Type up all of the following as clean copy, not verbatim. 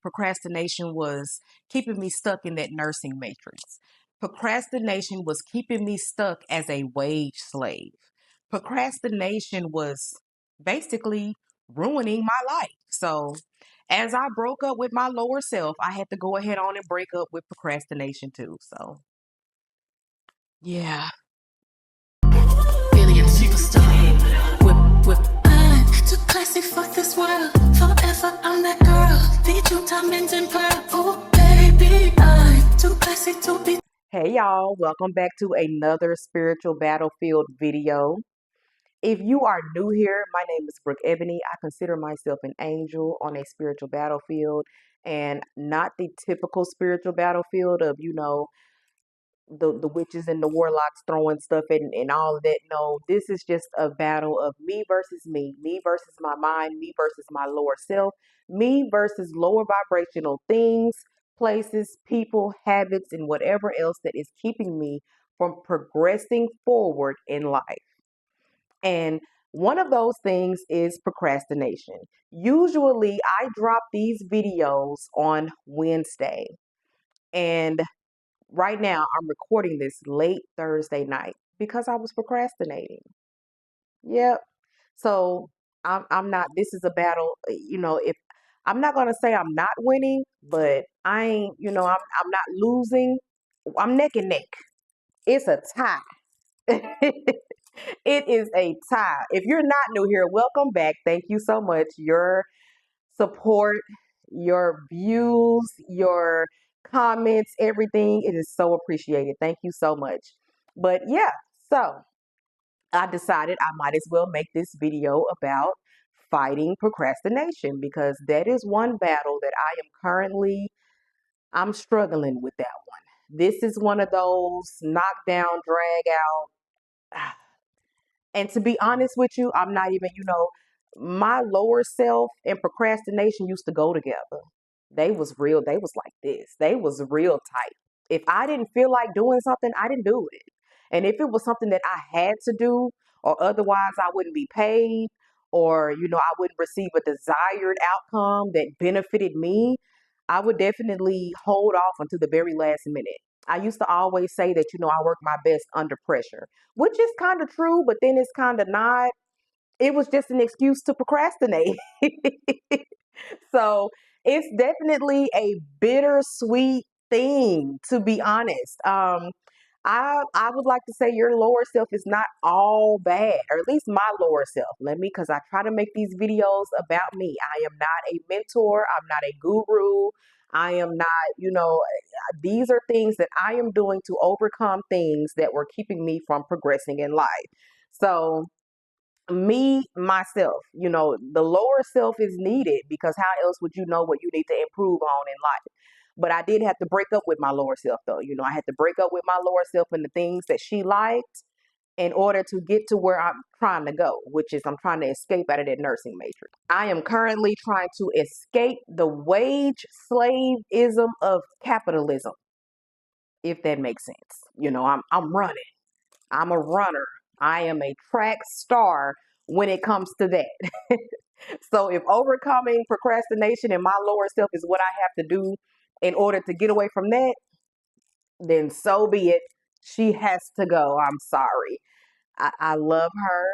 Procrastination was keeping me stuck in that nursing matrix. Procrastination was keeping me stuck as a wage slave. Procrastination was basically ruining my life. So, as I broke up with my lower self, I had to go ahead on and break up with procrastination too. So, yeah. Alien superstar. Whip. I'm too classy for this world. Forever I'm that girl. Need you diamonds and pearl. Oh baby, I'm too classy to be. Hey y'all, welcome back to another spiritual battlefield video. If you are new here, my name is Brooke Ebony. I consider myself an angel on a spiritual battlefield and not the typical spiritual battlefield of, the witches and the warlocks throwing stuff and all of that. No, this is just a battle of me versus my mind, me versus my lower self, me versus lower vibrational things, places, people, habits, and whatever else that is keeping me from progressing forward in life. And one of those things is procrastination. Usually I drop these videos on Wednesday. And right now, I'm recording this late Thursday night because I was procrastinating. Yep. So I'm not. This is a battle. If I'm not gonna say I'm not winning, but I ain't. I'm not losing. I'm neck and neck. It's a tie. It is a tie. If you're not new here, welcome back. Thank you so much. Your support, your views, your comments, everything. It is so appreciated. Thank you so much. But yeah, so I decided I might as well make this video about fighting procrastination because that is one battle that I'm struggling with that one. This is one of those knockdown, drag out. And to be honest with you, I'm not even, my lower self and procrastination used to go together. They was like this. They was real tight. If I didn't feel like doing something, I didn't do it. And if it was something that I had to do, or otherwise I wouldn't be paid, or, I wouldn't receive a desired outcome that benefited me, I would definitely hold off until the very last minute. I used to always say that, I work my best under pressure, which is kind of true, but then it's kind of not. It was just an excuse to procrastinate. So it's definitely a bittersweet thing, to be honest. I would like to say your lower self is not all bad, or at least my lower self. Because I try to make these videos about me. I am not a mentor. I'm not a guru. I am not, these are things that I am doing to overcome things that were keeping me from progressing in life. So me myself, the lower self is needed because how else would you know what you need to improve on in life? But I did have to break up with my lower self though. I had to break up with my lower self and the things that she liked in order to get to where I'm trying to go, which is I'm trying to escape out of that nursing matrix. I am currently trying to escape the wage slaveism of capitalism, if that makes sense. I'm running. I'm a runner. I am a track star when it comes to that. So if overcoming procrastination in my lower self is what I have to do in order to get away from that, then so be it. She has to go. I'm sorry. I love her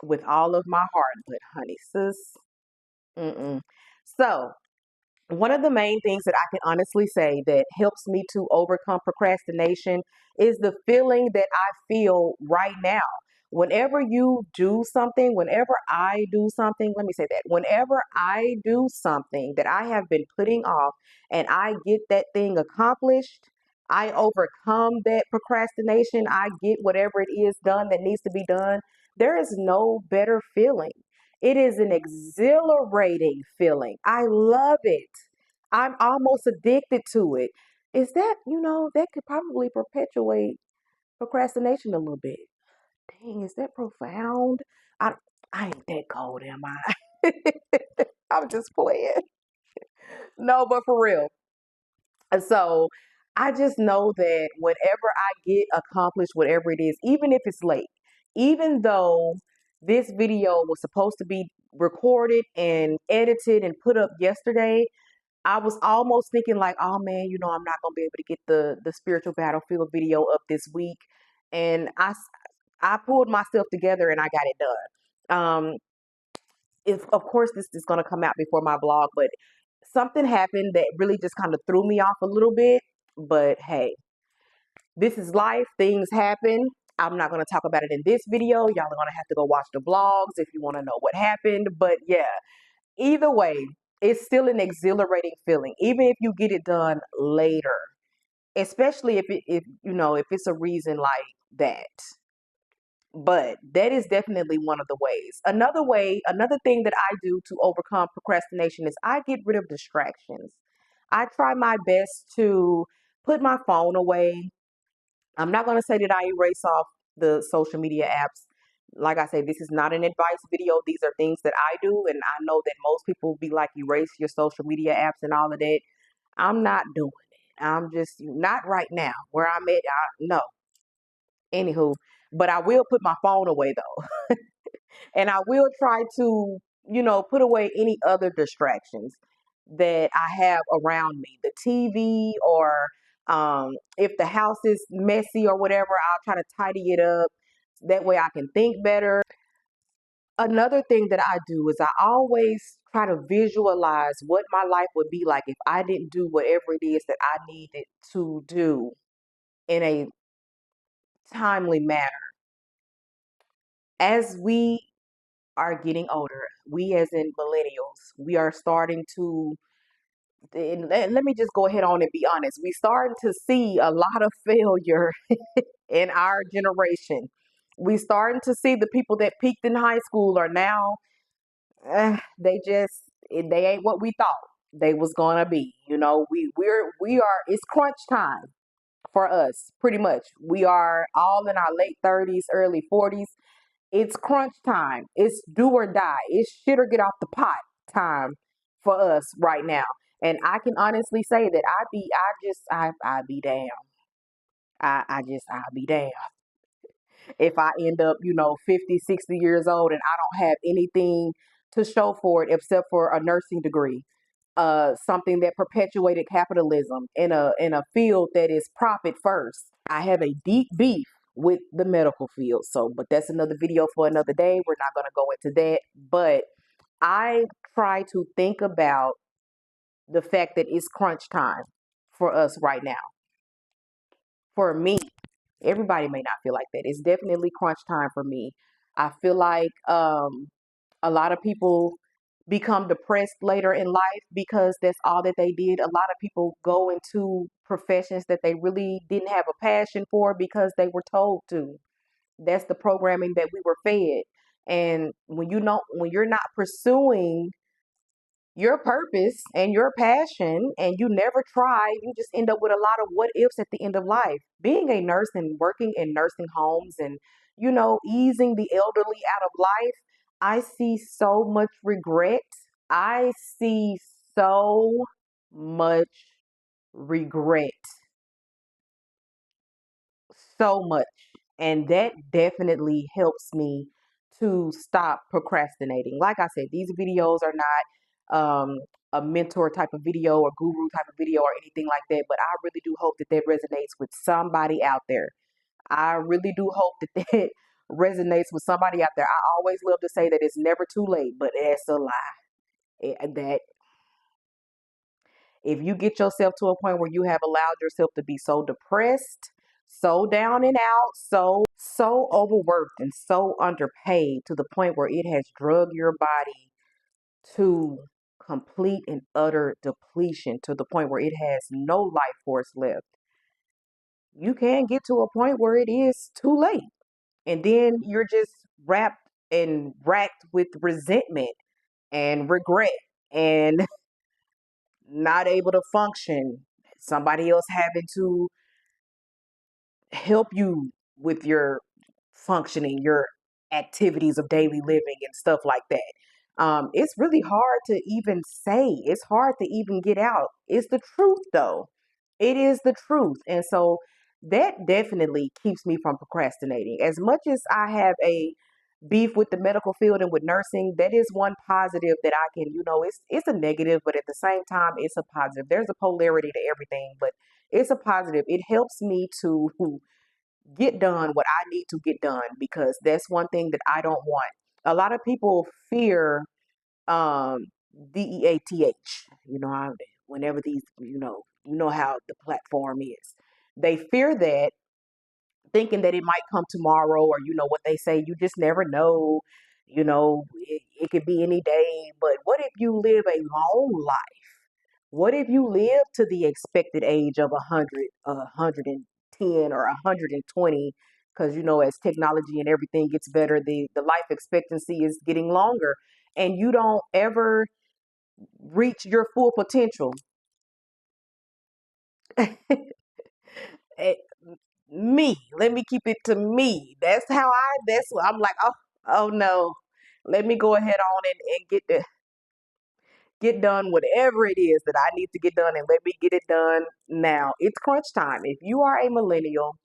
with all of my heart, but honey, sis, mm-mm. So one of the main things that I can honestly say that helps me to overcome procrastination is the feeling that I feel right now. Whenever you do something, whenever I do something, let me say that. Whenever I do something that I have been putting off and I get that thing accomplished, I overcome that procrastination, I get whatever it is done that needs to be done. There is no better feeling. It is an exhilarating feeling. I love it. I'm almost addicted to it. Is that, that could probably perpetuate procrastination a little bit. Dang, is that profound? I, I ain't that cold, am I? I'm just playing. No, but for real. So I just know that whenever I get accomplished, whatever it is, even if it's late, even though this video was supposed to be recorded and edited and put up yesterday, I was almost thinking like, oh man, I'm not gonna be able to get the spiritual battlefield video up this week, and I pulled myself together and I got it done. If of course this is gonna come out before my vlog, but something happened that really just kind of threw me off a little bit. But hey, this is life. Things happen. I'm not gonna talk about it in this video. Y'all are gonna have to go watch the vlogs if you want to know what happened. But yeah, either way, it's still an exhilarating feeling, even if you get it done later, especially if it's a reason like that. But that is definitely one of the ways. Another thing that I do to overcome procrastination is I get rid of distractions. I try my best to put my phone away. I'm not going to say that I erase off the social media apps. Like I say, this is not an advice video. These are things that I do. And I know that most people be like, erase your social media apps and all of that. I'm not doing it. I'm just not right now. Where I'm at, no. Anywho, but I will put my phone away though. And I will try to, put away any other distractions that I have around me, the TV, or if the house is messy or whatever, I'll try to tidy it up. That way I can think better. Another thing that I do is I always try to visualize what my life would be like if I didn't do whatever it is that I needed to do in a timely manner. As we are getting older, we as in millennials, we are starting to, and let me just go ahead on and be honest, we starting to see a lot of failure in our generation. We starting to see the people that peaked in high school are now, they ain't what we thought they was gonna be. We are it's crunch time for us, pretty much. We are all in our late 30s, early 40s. It's crunch time. It's do or die. It's shit or get off the pot time for us right now. And I can honestly say that I be damn. I be damn if I end up, 50, 60 years old and I don't have anything to show for it except for a nursing degree. Something that perpetuated capitalism in a field that is profit first. I have a deep beef with the medical field. So, but that's another video for another day. We're not going to go into that. But I try to think about the fact that it's crunch time for us right now. For me, everybody may not feel like that. It's definitely crunch time for me. I feel like a lot of people become depressed later in life because that's all that they did. A lot of people go into professions that they really didn't have a passion for because they were told to. That's the programming that we were fed. And when you're not pursuing your purpose and your passion and you never try, you just end up with a lot of what ifs at the end of life. Being a nurse and working in nursing homes and, easing the elderly out of life, I see so much regret. I see so much regret. So much. And that definitely helps me to stop procrastinating. Like I said, these videos are not a mentor type of video or guru type of video or anything like that, but I really do hope that that resonates with somebody out there. I really do hope that that resonates with somebody out there. I always love to say that it's never too late, but that's a lie. That if you get yourself to a point where you have allowed yourself to be so depressed, so down and out, so overworked and so underpaid to the point where it has drugged your body to complete and utter depletion to the point where it has no life force left, you can get to a point where it is too late. And then you're just wrapped and racked with resentment and regret and not able to function. Somebody else having to help you with your functioning, your activities of daily living and stuff like that. It's really hard to even say. It's hard to even get out. It's the truth, though. It is the truth. And so that definitely keeps me from procrastinating. As much as I have a beef with the medical field and with nursing. That is one positive that I can, it's a negative, but at the same time, it's a positive. There's a polarity to everything, but it's a positive. It helps me to get done what I need to get done because that's one thing that I don't want. A lot of people fear um DEATH. Whenever these, how the platform is. They fear that, thinking that it might come tomorrow, or what they say, you just never know. It could be any day. But what if you live a long life? What if you live to the expected age of 100, 110, or 120? Because, as technology and everything gets better, the life expectancy is getting longer, and you don't ever reach your full potential. Eh, Me, let me keep it to me. That's what I'm like, oh no. Let me go ahead on and get done whatever it is that I need to get done, and let me get it done now. It's crunch time. If you are a millennial,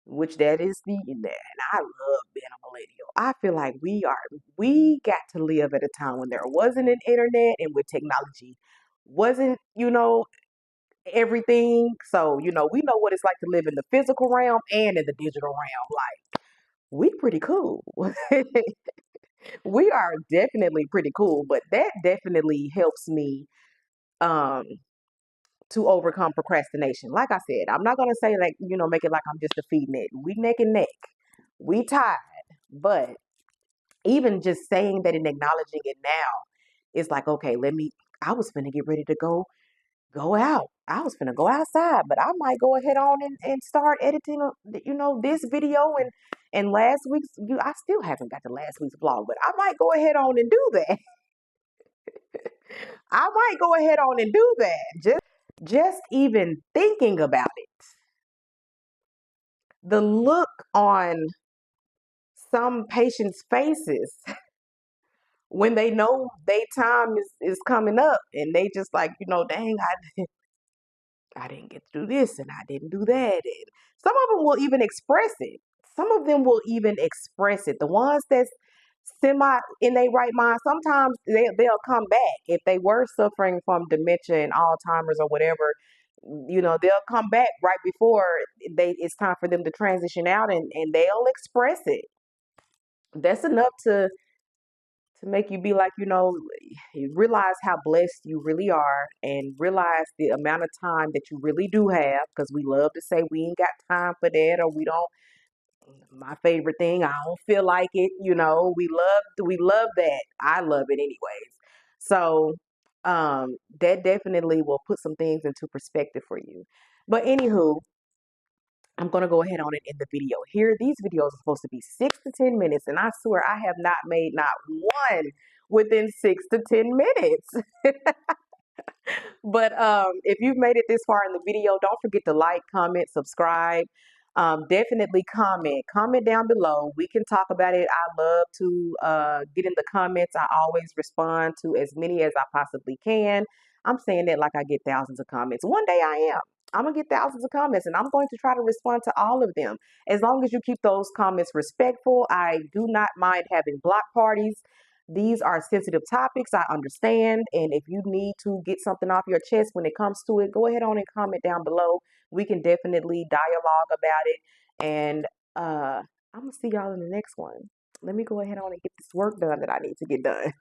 which that is and I love being a millennial. I feel like we got to live at a time when there wasn't an internet, and with technology wasn't, everything. So, we know what it's like to live in the physical realm and in the digital realm. Like, we pretty cool. We are definitely pretty cool, but that definitely helps me um to overcome procrastination. Like I said, I'm not gonna say, like, make it like I'm just defeating it. We neck and neck. We tied. But even just saying that and acknowledging it now, it's like, okay, I was finna get ready to go out. I was finna go outside, but I might go ahead on and start editing, this video, and last week's. I still haven't got the last week's vlog, but I might go ahead on and do that. I might go ahead on and do that. Just even thinking about it, the look on some patients' faces when they know their time is coming up, and they just like, dang, I didn't get to do this and I didn't do that. And some of them will even express it. Some of them will even express it. The ones that's semi in their right mind, sometimes they'll come back. If they were suffering from dementia and Alzheimer's or whatever, they'll come back right before it's time for them to transition out, and they'll express it. That's enough to make you be like, you realize how blessed you really are, and realize the amount of time that you really do have, because we love to say we ain't got time for that, or we don't. My favorite thing, I don't feel like it. We love that. I love it anyways. So that definitely will put some things into perspective for you. But anywho, I'm going to go ahead on and end the video here. These videos are supposed to be 6 to 10 minutes, and I swear I have not made not one within 6 to 10 minutes. But if you've made it this far in the video, don't forget to like, comment, subscribe. Definitely comment. Comment down below. We can talk about it. I love to get in the comments. I always respond to as many as I possibly can. I'm saying that like I get thousands of comments. One day I am. I'm going to get thousands of comments, and I'm going to try to respond to all of them. As long as you keep those comments respectful, I do not mind having block parties. These are sensitive topics, I understand. And if you need to get something off your chest when it comes to it, go ahead on and comment down below. We can definitely dialogue about it. And I'm going to see y'all in the next one. Let me go ahead on and get this work done that I need to get done.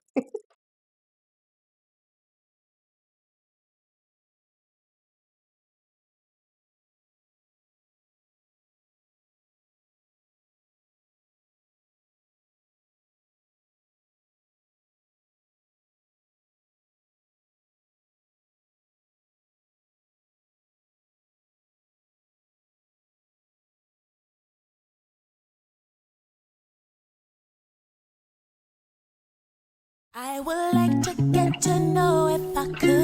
I would like to get to know if I could.